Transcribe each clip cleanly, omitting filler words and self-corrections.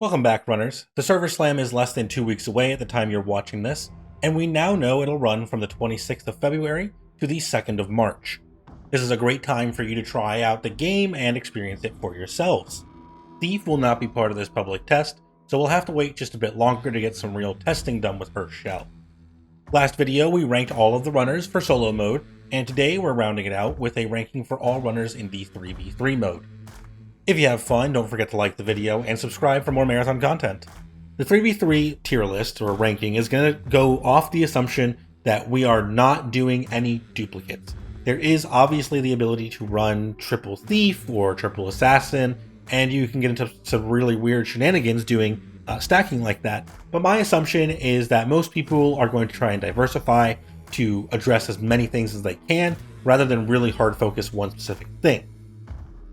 Welcome back, runners. The server slam is less than 2 weeks away at the time you're watching this, and we now know it'll run from the 26th of February to the 2nd of March. This is a great time for you to try out the game and experience it for yourselves. Thief will not be part of this public test, so we'll have to wait just a bit longer to get some real testing done with her shell. Last video, we ranked all of the runners for solo mode, and today we're rounding it out with a ranking for all runners in the 3v3 mode. If you have fun, don't forget to like the video and subscribe for more marathon content. The 3v3 tier list or ranking is going to go off the assumption that we are not doing any duplicates. There is obviously the ability to run triple thief or triple assassin, and you can get into some really weird shenanigans doing stacking like that. But my assumption is that most people are going to try and diversify to address as many things as they can, rather than really hard focus one specific thing.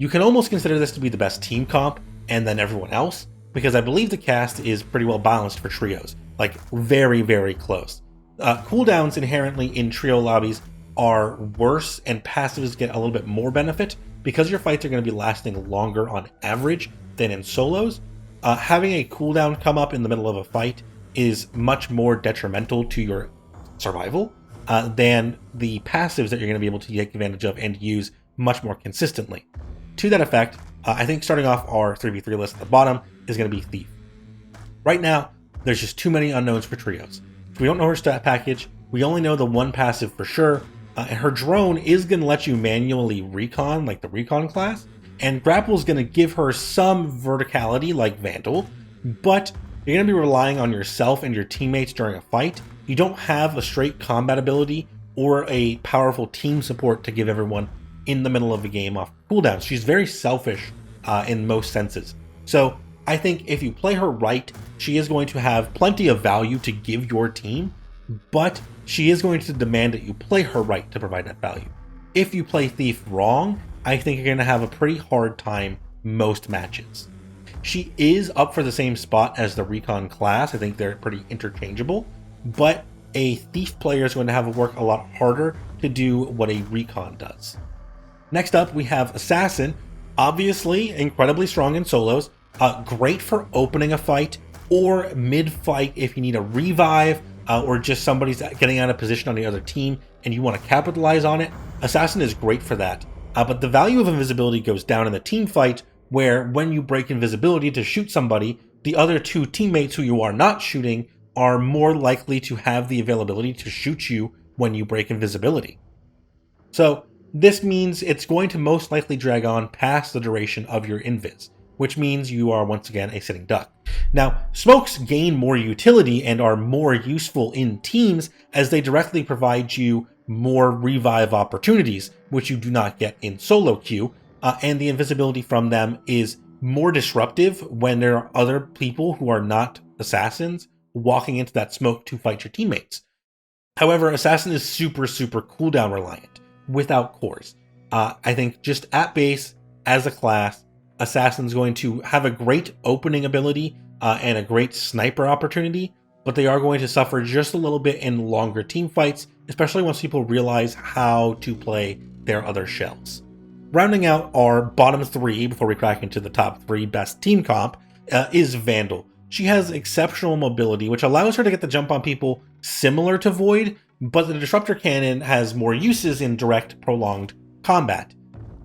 You can almost consider this to be the best team comp and then everyone else, because I believe the cast is pretty well balanced for trios, like very, very close. Cooldowns inherently in trio lobbies are worse and passives get a little bit more benefit because your fights are going to be lasting longer on average than in solos. Having a cooldown come up in the middle of a fight is much more detrimental to your survival than the passives that you're going to be able to take advantage of and use much more consistently. To that effect, I think starting off our 3v3 list at the bottom is going to be Thief. Right now, there's just too many unknowns for trios. We don't know her stat package, we only know the one passive for sure, and her drone is going to let you manually recon, like the Recon class, and Grapple is going to give her some verticality like Vandal, but you're going to be relying on yourself and your teammates during a fight. You don't have a straight combat ability or a powerful team support to give everyone in the middle of the game off cooldowns. She's very selfish in most senses. So I think if you play her right, she is going to have plenty of value to give your team, but she is going to demand that you play her right to provide that value. If you play Thief wrong, I think you're going to have a pretty hard time most matches. She is up for the same spot as the Recon class. I think they're pretty interchangeable, but a Thief player is going to have to work a lot harder to do what a Recon does. Next up, we have Assassin, obviously incredibly strong in solos, great for opening a fight or mid-fight if you need a revive or just somebody's getting out of position on the other team and you want to capitalize on it. Assassin is great for that, but the value of invisibility goes down in the team fight where when you break invisibility to shoot somebody, the other two teammates who you are not shooting are more likely to have the availability to shoot you when you break invisibility. So this means it's going to most likely drag on past the duration of your invis, which means you are once again a sitting duck. Now, smokes gain more utility and are more useful in teams as they directly provide you more revive opportunities, which you do not get in solo queue, and the invisibility from them is more disruptive when there are other people who are not assassins walking into that smoke to fight your teammates. However, Assassin is super cooldown reliant without cores. I think just at base, as a class, Assassin's going to have a great opening ability and a great sniper opportunity, but they are going to suffer just a little bit in longer team fights, especially once people realize how to play their other shells. Rounding out our bottom three before we crack into the top three best team comp is Vandal. She has exceptional mobility, which allows her to get the jump on people similar to Void, but the Disruptor Cannon has more uses in direct, prolonged combat.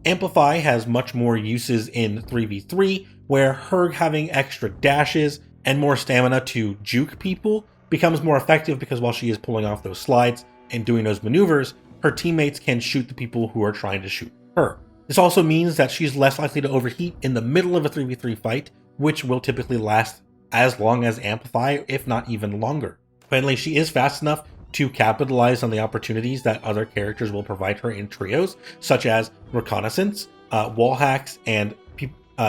Amplify has much more uses in 3v3, where her having extra dashes and more stamina to juke people becomes more effective because while she is pulling off those slides and doing those maneuvers, her teammates can shoot the people who are trying to shoot her. This also means that she's less likely to overheat in the middle of a 3v3 fight, which will typically last as long as Amplify, if not even longer. Finally, she is fast enough to capitalize on the opportunities that other characters will provide her in trios, such as reconnaissance, wall hacks, and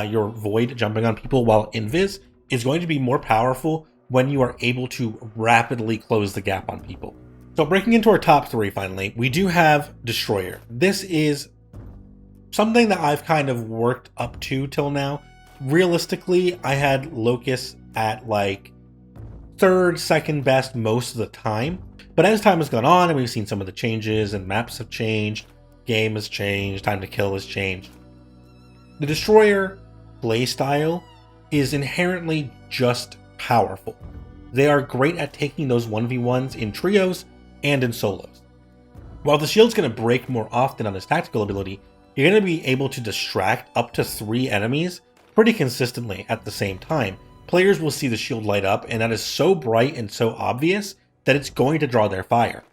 your Void jumping on people while invis is going to be more powerful when you are able to rapidly close the gap on people. So breaking into our top three finally, we do have Destroyer. This is something that I've kind of worked up to till now. Realistically, I had Locust at like third, second best most of the time. But as time has gone on and we've seen some of the changes and maps have changed, game has changed, time to kill has changed, the Destroyer playstyle is inherently just powerful. They are great at taking those 1v1s in trios and in solos. While the shield's going to break more often on this tactical ability, you're going to be able to distract up to 3 enemies pretty consistently at the same time. Players will see the shield light up, and that is so bright and so obvious that it's going to draw their fire.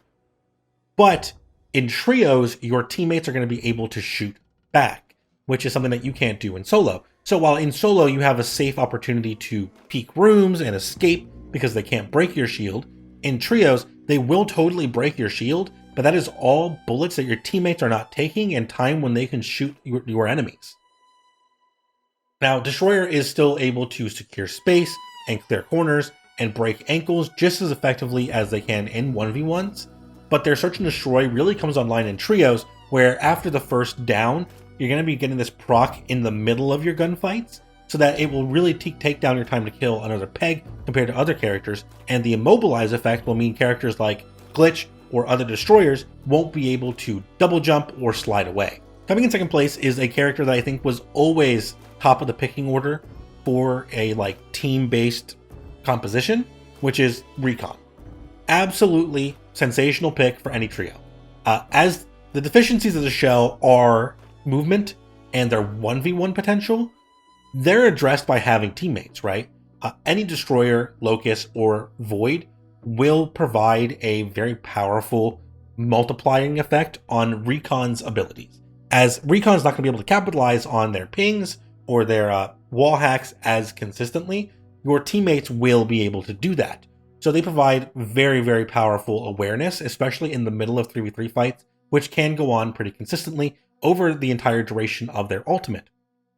But in trios, your teammates are going to be able to shoot back, which is something that you can't do in solo. So while in solo you have a safe opportunity to peek rooms and escape because they can't break your shield, in trios they will totally break your shield, but that is all bullets that your teammates are not taking and time when they can shoot your enemies. Now, Destroyer is still able to secure space and clear corners and break ankles just as effectively as they can in 1v1s, but their Search and Destroy really comes online in trios, where after the first down, you're going to be getting this proc in the middle of your gunfights, so that it will really take down your time to kill another peg compared to other characters, and the Immobilize effect will mean characters like Glitch or other Destroyers won't be able to double jump or slide away. Coming in second place is a character that I think was always top of the picking order for a team-based composition, which is Recon. Absolutely sensational pick for any trio. As the deficiencies of the shell are movement and their 1v1 potential, they're addressed by having teammates, right? Any Destroyer, Locust, or Void will provide a very powerful multiplying effect on Recon's abilities. As Recon's not going to be able to capitalize on their pings or their wall hacks as consistently, your teammates will be able to do that. So they provide very, very powerful awareness, especially in the middle of 3v3 fights, which can go on pretty consistently over the entire duration of their ultimate.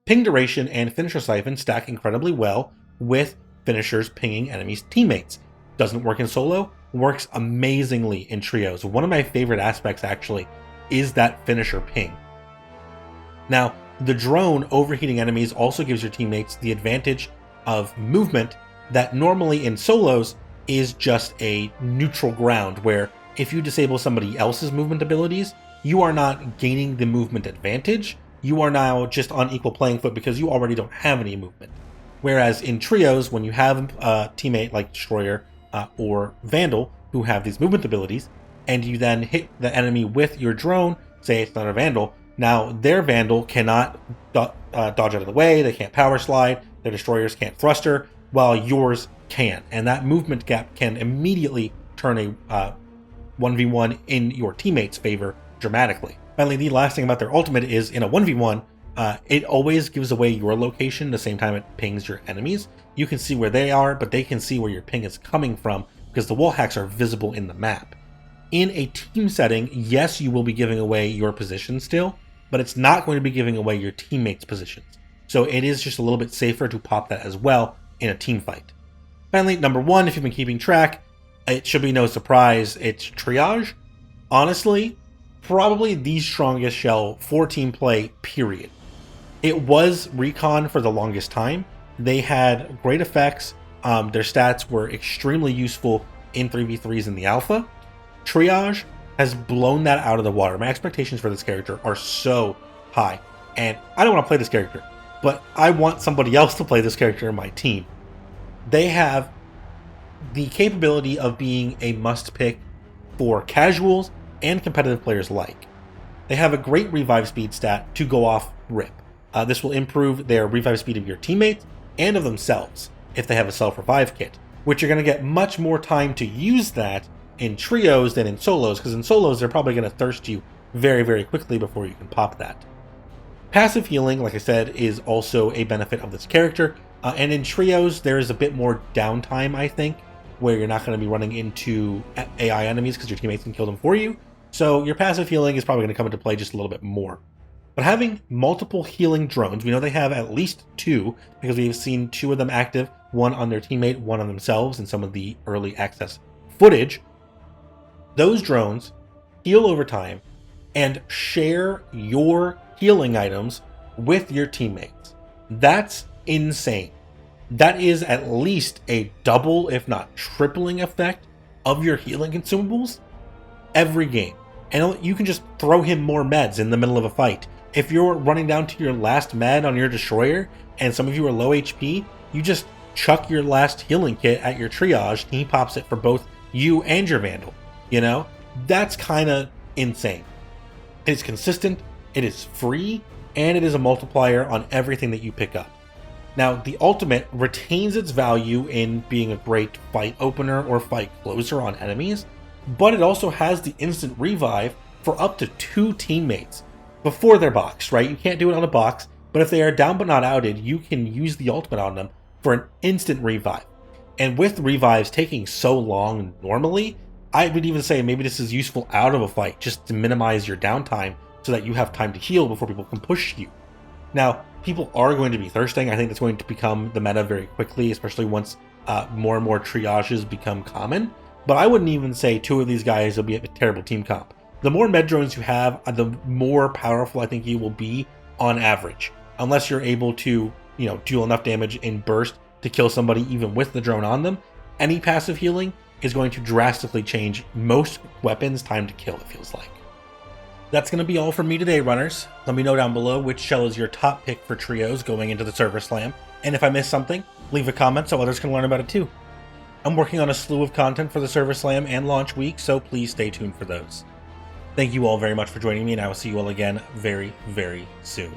Ping duration and finisher siphon stack incredibly well with finishers pinging enemies' teammates. Doesn't work in solo, works amazingly in trios. One of my favorite aspects actually is that finisher ping. Now, the drone overheating enemies also gives your teammates the advantage of movement that normally in solos is just a neutral ground, where if you disable somebody else's movement abilities, you are not gaining the movement advantage. You are now just on equal playing foot because you already don't have any movement. Whereas in trios, when you have a teammate like Destroyer or Vandal who have these movement abilities, and you then hit the enemy with your drone, say it's not a Vandal, now their Vandal cannot dodge out of the way, they can't power slide, their Destroyers can't thruster, while yours can. And that movement gap can immediately turn a 1v1 in your teammate's favor dramatically. Finally, the last thing about their ultimate is in a 1v1, it always gives away your location the same time it pings your enemies. You can see where they are, but they can see where your ping is coming from because the wall hacks are visible in the map. In a team setting, yes, you will be giving away your position still, but it's not going to be giving away your teammates' positions. So it is just a little bit safer to pop that as well in a team fight. Finally, number 1, if you've been keeping track, it should be no surprise, it's Triage. Honestly, probably the strongest shell for team play, period. It was Recon for the longest time. They had great effects. Their stats were extremely useful in 3v3s in the alpha. Triage has blown that out of the water. My expectations for this character are so high. And I don't want to play this character, but I want somebody else to play this character in my team. They have the capability of being a must-pick for casuals and competitive players alike. They have a great revive speed stat to go off rip. This will improve their revive speed of your teammates and of themselves if they have a self-revive kit, which you're going to get much more time to use that in trios than in solos, because in solos they're probably going to thirst you very, very quickly before you can pop that. Passive healing, like I said, is also a benefit of this character, and in trios there is a bit more downtime, I think, where you're not going to be running into AI enemies because your teammates can kill them for you, so your passive healing is probably going to come into play just a little bit more. But having multiple healing drones, we know they have at least 2, because we've seen 2 of them active, one on their teammate, one on themselves in some of the early access footage. Those drones heal over time and share your healing items with your teammates. That's insane. That is at least a double, if not tripling effect of your healing consumables every game. And you can just throw him more meds in the middle of a fight. If you're running down to your last med on your Destroyer and some of you are low HP, you just chuck your last healing kit at your triage and he pops it for both you and your Vandal. You know, that's kind of insane. It is consistent, it is free, and it is a multiplier on everything that you pick up. Now, the ultimate retains its value in being a great fight opener or fight closer on enemies, but it also has the instant revive for up to 2 teammates before they're boxed, right? You can't do it on a box, but if they are down but not outed, you can use the ultimate on them for an instant revive. And with revives taking so long normally, I would even say maybe this is useful out of a fight just to minimize your downtime so that you have time to heal before people can push you. Now, people are going to be thirsting. I think that's going to become the meta very quickly, especially once more and more triages become common. But I wouldn't even say 2 of these guys will be a terrible team comp. The more med drones you have, the more powerful I think you will be on average. Unless you're able to, deal enough damage in burst to kill somebody even with the drone on them, any passive healing is going to drastically change most weapons' time to kill, it feels like. That's going to be all from me today, runners. Let me know down below which shell is your top pick for trios going into the Server Slam, and if I missed something, leave a comment so others can learn about it too. I'm working on a slew of content for the Server Slam and launch week, so please stay tuned for those. Thank you all very much for joining me, and I will see you all again very, very soon.